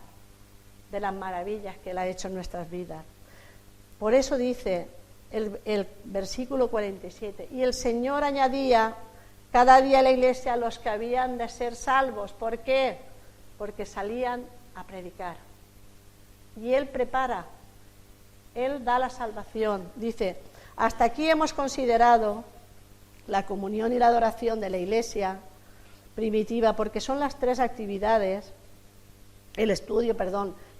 de las maravillas que Él ha hecho en nuestras vidas. Por eso dice el versículo 47, y el Señor añadía cada día a la iglesia a los que habían de ser salvos. ¿Por qué? Porque salían a predicar. Y Él prepara, Él da la salvación. Dice, hasta aquí hemos considerado la comunión y la adoración de la iglesia primitiva, porque son las 3 actividades, el estudio,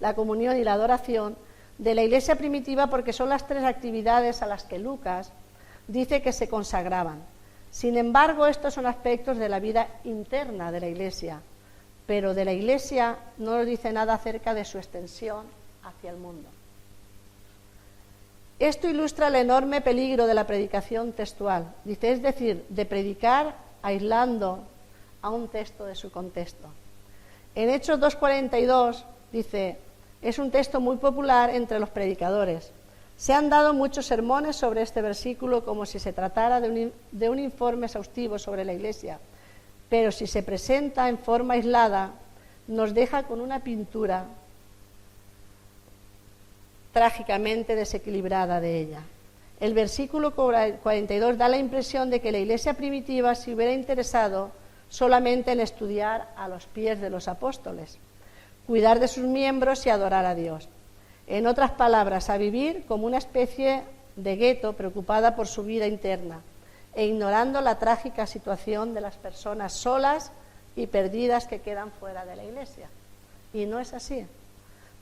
la comunión y la adoración de la iglesia primitiva, porque son las tres actividades a las que Lucas dice que se consagraban. Sin embargo, estos son aspectos de la vida interna de la iglesia, pero de la iglesia no nos dice nada acerca de su extensión hacia el mundo. Esto ilustra el enorme peligro de la predicación textual, dice, es decir, de predicar aislando a un texto de su contexto. En Hechos 2:42 dice, es un texto muy popular entre los predicadores. Se han dado muchos sermones sobre este versículo como si se tratara de un informe exhaustivo sobre la iglesia, pero si se presenta en forma aislada, nos deja con una pintura trágicamente desequilibrada de ella. El versículo 42 da la impresión de que la iglesia primitiva se hubiera interesado solamente en estudiar a los pies de los apóstoles, cuidar de sus miembros y adorar a Dios. En otras palabras, a vivir como una especie de gueto preocupada por su vida interna e ignorando la trágica situación de las personas solas y perdidas que quedan fuera de la iglesia. Y no es así.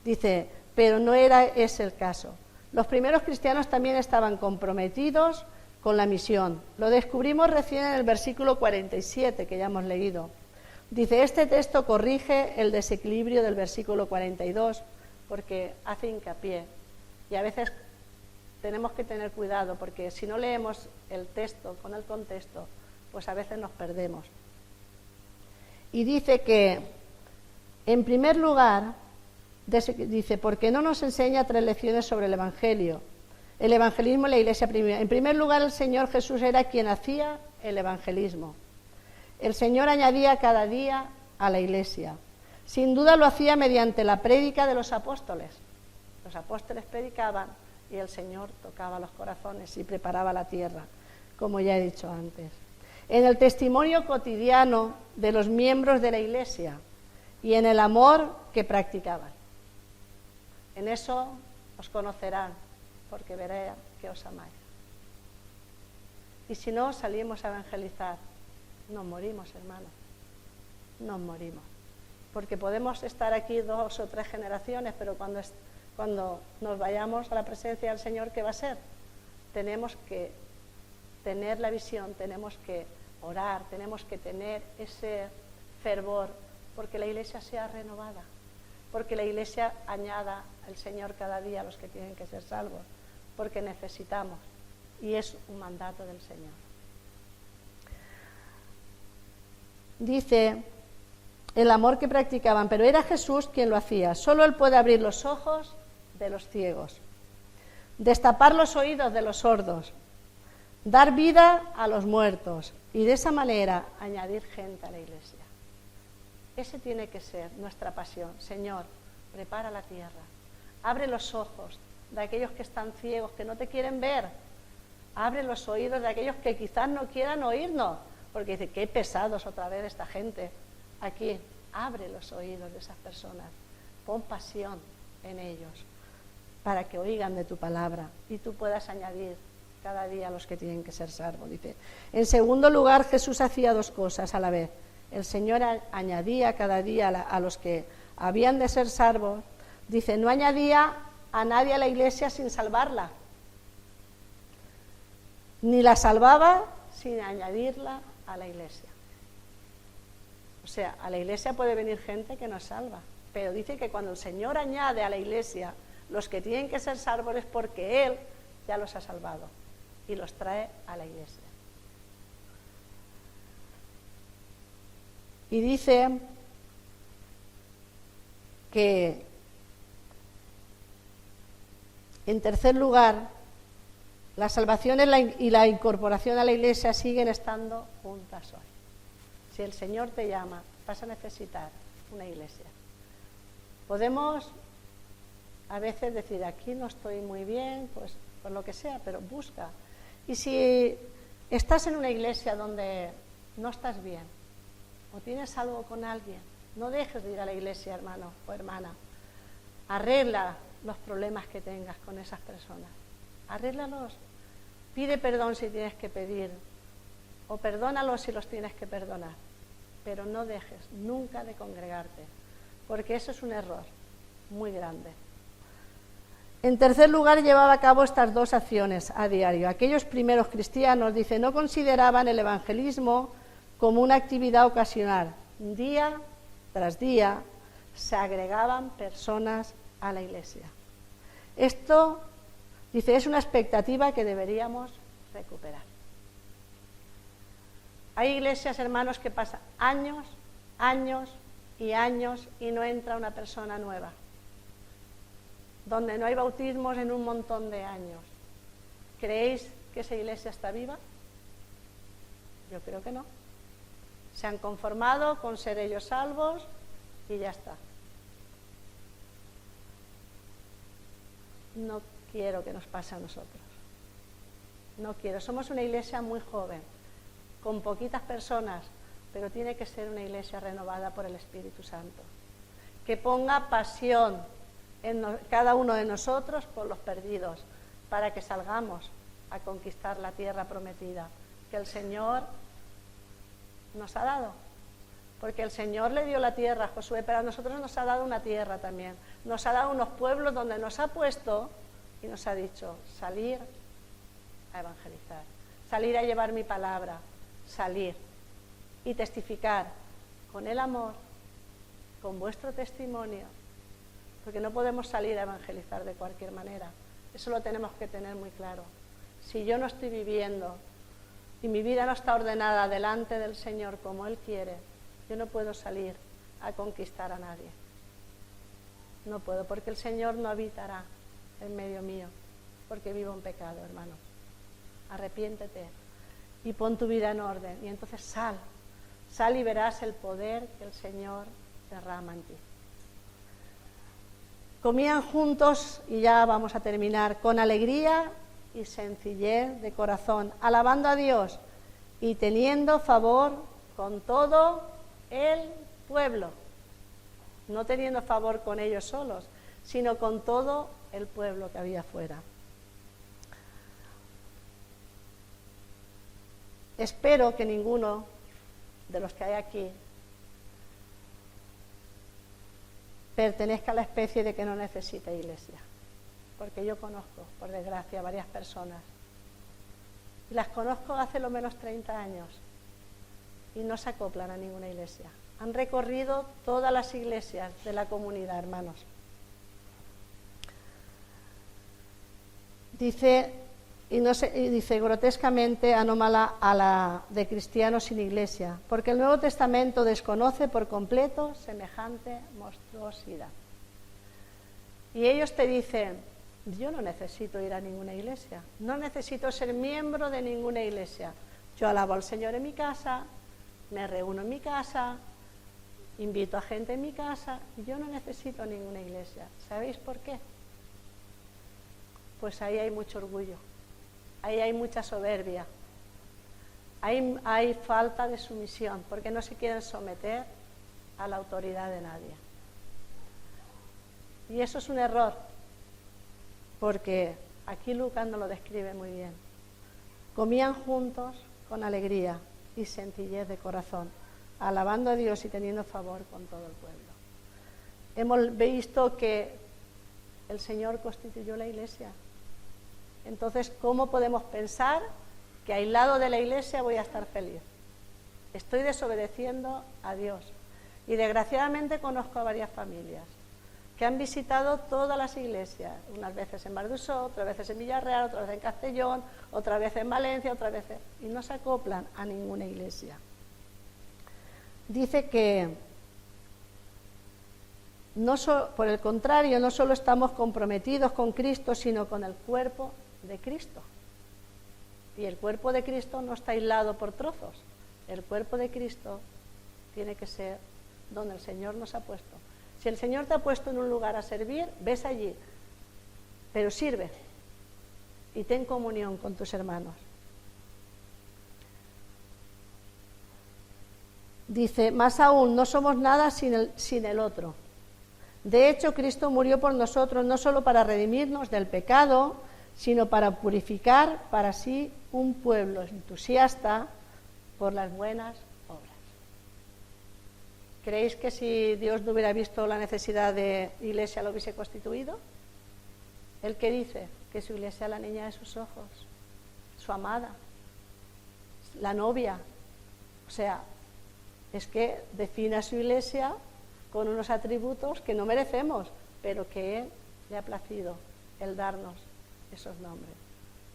Dice, pero no era ese el caso. Los primeros cristianos también estaban comprometidos con la misión. Lo descubrimos recién en el versículo 47 que ya hemos leído. Dice, este texto corrige el desequilibrio del versículo 42 porque hace hincapié. Y a veces tenemos que tener cuidado porque si no leemos el texto con el contexto, pues a veces nos perdemos. Y dice que, en primer lugar, dice, porque no nos enseña 3 lecciones sobre el Evangelio, el evangelismo en la iglesia primitiva. En primer lugar, el Señor Jesús era quien hacía el evangelismo. El Señor añadía cada día a la iglesia. Sin duda lo hacía mediante la prédica de los apóstoles. Los apóstoles predicaban y el Señor tocaba los corazones y preparaba la tierra, como ya he dicho antes. En el testimonio cotidiano de los miembros de la iglesia y en el amor que practicaban. En eso os conocerán, porque veré que os amáis. Y si no salimos a evangelizar, nos morimos, hermanos. Nos morimos. Porque podemos estar aquí 2 o 3 generaciones, pero cuando nos vayamos a la presencia del Señor, ¿qué va a ser? Tenemos que tener la visión, tenemos que orar, tenemos que tener ese fervor, porque la iglesia sea renovada, porque la iglesia añada al Señor cada día a los que tienen que ser salvos, porque necesitamos, y es un mandato del Señor. Dice, el amor que practicaban, pero era Jesús quien lo hacía. Solo Él puede abrir los ojos de los ciegos, destapar los oídos de los sordos, dar vida a los muertos y de esa manera añadir gente a la iglesia. Ese tiene que ser nuestra pasión. Señor, prepara la tierra, abre los ojos de aquellos que están ciegos, que no te quieren ver, abre los oídos de aquellos que quizás no quieran oírnos, porque dice, qué pesados otra vez esta gente aquí. Abre los oídos de esas personas, pon pasión en ellos para que oigan de tu palabra y tú puedas añadir cada día a los que tienen que ser salvos. Dice, en segundo lugar, Jesús hacía 2 cosas a la vez. El Señor añadía cada día a los que habían de ser salvos. Dice, no añadía a nadie a la iglesia sin salvarla, ni la salvaba sin añadirla a la iglesia. O sea, a la iglesia puede venir gente que nos salva, pero dice que cuando el Señor añade a la iglesia los que tienen que ser salvos es porque Él ya los ha salvado y los trae a la iglesia. Y dice que, en tercer lugar, la salvación y la incorporación a la iglesia siguen estando juntas hoy. Si el Señor te llama, vas a necesitar una iglesia. Podemos a veces decir, aquí no estoy muy bien, pues por lo que sea, pero busca. Y si estás en una iglesia donde no estás bien, o tienes algo con alguien, no dejes de ir a la iglesia, hermano o hermana. Arregla los problemas que tengas con esas personas. Arréglalos. Pide perdón si tienes que pedir, o perdónalos si los tienes que perdonar. Pero no dejes nunca de congregarte, porque eso es un error. muy grande. En tercer lugar, llevaba a cabo estas dos acciones a diario. Aquellos primeros cristianos, dice, no consideraban el evangelismo como una actividad ocasional. Día tras día se agregaban personas a la iglesia. Esto, dice, es una expectativa que deberíamos recuperar. Hay iglesias, hermanos, que pasan años y no entra una persona nueva. Donde no hay bautismos en un montón de años. ¿Creéis que esa iglesia está viva? Yo creo que no. Se han conformado con ser ellos salvos y ya está. No quiero que nos pase a nosotros. No quiero. Somos una iglesia muy joven, con poquitas personas, pero tiene que ser una iglesia renovada por el Espíritu Santo. Que ponga pasión en cada uno de nosotros por los perdidos, para que salgamos a conquistar la tierra prometida que el Señor nos ha dado. Porque el Señor le dio la tierra a Josué, pero a nosotros nos ha dado una tierra también. Nos ha dado unos pueblos donde nos ha puesto y nos ha dicho, salir a evangelizar, salir a llevar mi palabra, salir y testificar con el amor, con vuestro testimonio, porque no podemos salir a evangelizar de cualquier manera. Eso lo tenemos que tener muy claro. Si yo no estoy viviendo y mi vida no está ordenada delante del Señor como Él quiere, yo no puedo salir a conquistar a nadie. No puedo, porque el Señor no habitará en medio mío, porque vivo en pecado, hermano. Arrepiéntete y pon tu vida en orden, y entonces sal y verás el poder que el Señor derrama en ti. Comían juntos, y ya vamos a terminar, con alegría y sencillez de corazón, alabando a Dios y teniendo favor con todo el pueblo. No teniendo favor con ellos solos, sino con todo el pueblo que había fuera. Espero que ninguno de los que hay aquí pertenezca a la especie de que no necesita iglesia, porque yo conozco, por desgracia, varias personas, y las conozco hace lo menos 30 años, y no se acoplan a ninguna iglesia. Han recorrido todas las iglesias de la comunidad, hermanos. Dice grotescamente anómala a la de cristianos sin iglesia, porque el Nuevo Testamento desconoce por completo semejante monstruosidad. Y ellos te dicen, yo no necesito ir a ninguna iglesia, no necesito ser miembro de ninguna iglesia. Yo alabo al Señor en mi casa, me reúno en mi casa, invito a gente en mi casa, y yo no necesito ninguna iglesia. ¿Sabéis por qué? Pues ahí hay mucho orgullo. Ahí hay mucha soberbia, hay falta de sumisión, porque no se quieren someter a la autoridad de nadie. Y eso es un error, porque aquí Lucas nos lo describe muy bien. Comían juntos con alegría y sencillez de corazón, alabando a Dios y teniendo favor con todo el pueblo. Hemos visto que el Señor constituyó la iglesia. Entonces, ¿cómo podemos pensar que aislado de la iglesia voy a estar feliz? Estoy desobedeciendo a Dios. Y desgraciadamente conozco a varias familias que han visitado todas las iglesias, unas veces en Bardusó, otras veces en Villarreal, otras veces en Castellón, otras veces en Valencia, otras veces... y no se acoplan a ninguna iglesia. Dice que, por el contrario, no solo estamos comprometidos con Cristo, sino con el cuerpo de Cristo. Y el cuerpo de Cristo no está aislado por trozos. El cuerpo de Cristo tiene que ser donde el Señor nos ha puesto. Si el Señor te ha puesto en un lugar a servir, ves allí, pero sirve y ten comunión con tus hermanos. Dice, más aún, no somos nada sin el otro. De hecho, Cristo murió por nosotros no solo para redimirnos del pecado, sino para purificar para sí un pueblo entusiasta por las buenas obras. ¿Creéis que si Dios no hubiera visto la necesidad de iglesia lo hubiese constituido? ¿El que dice? Que su iglesia es la niña de sus ojos, su amada, la novia. O sea, es que define a su iglesia con unos atributos que no merecemos, pero que Él le ha placido el darnos esos nombres.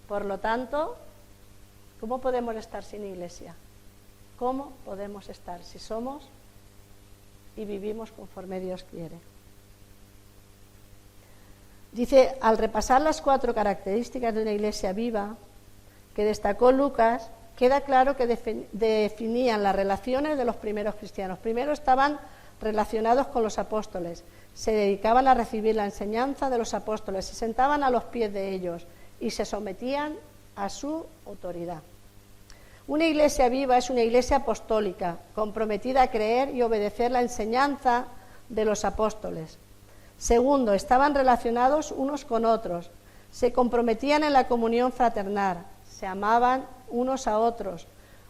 Por lo tanto, ¿cómo podemos estar sin iglesia? ¿Cómo podemos estar si somos y vivimos conforme Dios quiere? Dice, al repasar las 4 características de una iglesia viva que destacó Lucas, queda claro que definían las relaciones de los primeros cristianos. Primero estaban relacionados con los apóstoles, se dedicaban a recibir la enseñanza de los apóstoles, se sentaban a los pies de ellos y se sometían a su autoridad. Una iglesia viva es una iglesia apostólica, comprometida a creer y obedecer la enseñanza de los apóstoles. Segundo, estaban relacionados unos con otros, se comprometían en la comunión fraternal, se amaban unos a otros.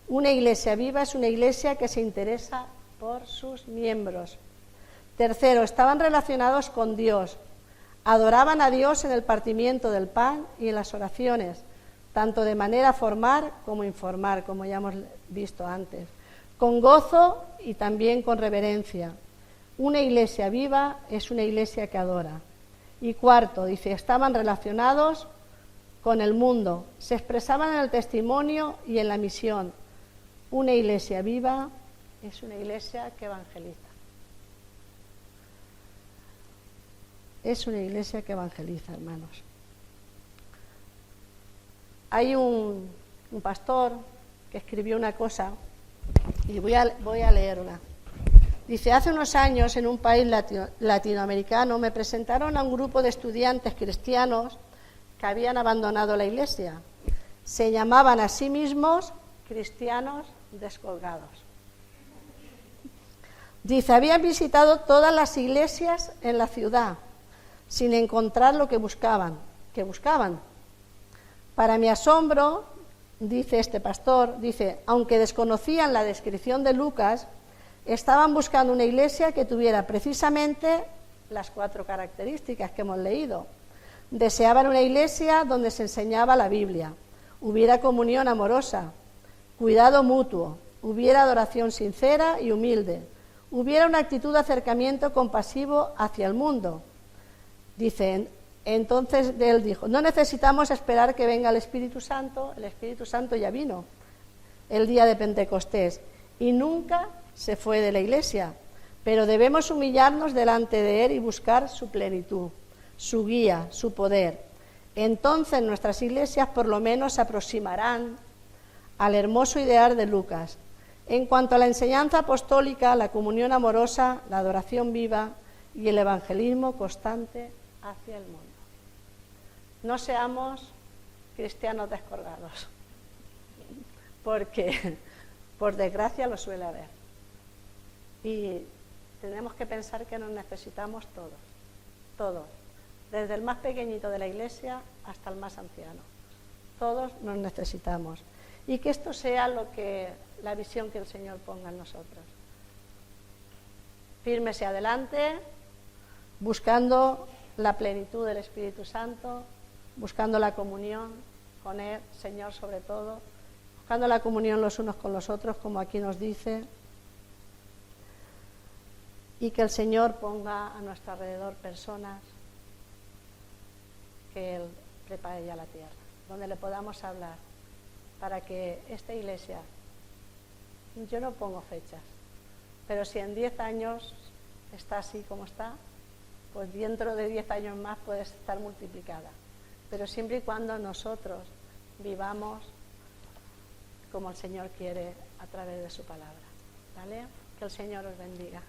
Una iglesia viva es una iglesia que se interesa por sus miembros. Tercero, estaban relacionados con Dios, adoraban a Dios en el partimiento del pan y en las oraciones, tanto de manera formal como informal, como ya hemos visto antes, con gozo y también con reverencia. Una iglesia viva es una iglesia que adora. Y cuarto, dice, estaban relacionados con el mundo, se expresaban en el testimonio y en la misión. Una iglesia viva es una iglesia que evangeliza. Es una iglesia que evangeliza, hermanos. Hay un pastor que escribió una cosa, y voy a leerla. Dice, hace unos años en un país latinoamericano me presentaron a un grupo de estudiantes cristianos que habían abandonado la iglesia. Se llamaban a sí mismos cristianos descolgados. Dice, habían visitado todas las iglesias en la ciudad sin encontrar lo que buscaban. Para mi asombro, dice este pastor, dice, aunque desconocían la descripción de Lucas, estaban buscando una iglesia que tuviera precisamente las 4 características que hemos leído. Deseaban una iglesia donde se enseñaba la Biblia, hubiera comunión amorosa, cuidado mutuo, hubiera adoración sincera y humilde, hubiera una actitud de acercamiento compasivo hacia el mundo. Dice, entonces él dijo, no necesitamos esperar que venga el Espíritu Santo ya vino el día de Pentecostés y nunca se fue de la iglesia, pero debemos humillarnos delante de Él y buscar su plenitud, su guía, su poder. Entonces nuestras iglesias por lo menos se aproximarán al hermoso ideal de Lucas. En cuanto a la enseñanza apostólica, la comunión amorosa, la adoración viva y el evangelismo constante hacia el mundo. No seamos cristianos descolgados, porque por desgracia lo suele haber. Y tenemos que pensar que nos necesitamos todos, desde el más pequeñito de la iglesia hasta el más anciano. Todos nos necesitamos. Y que esto sea la visión que el Señor ponga en nosotros. Firmes hacia adelante, buscando la plenitud del Espíritu Santo, buscando la comunión con Él, Señor sobre todo, buscando la comunión los unos con los otros, como aquí nos dice, y que el Señor ponga a nuestro alrededor personas que Él prepare ya la tierra, donde le podamos hablar, para que esta iglesia, yo no pongo fechas, pero si en 10 años está así como está, pues dentro de 10 años más puede estar multiplicada, pero siempre y cuando nosotros vivamos como el Señor quiere a través de su palabra, ¿vale? Que el Señor os bendiga.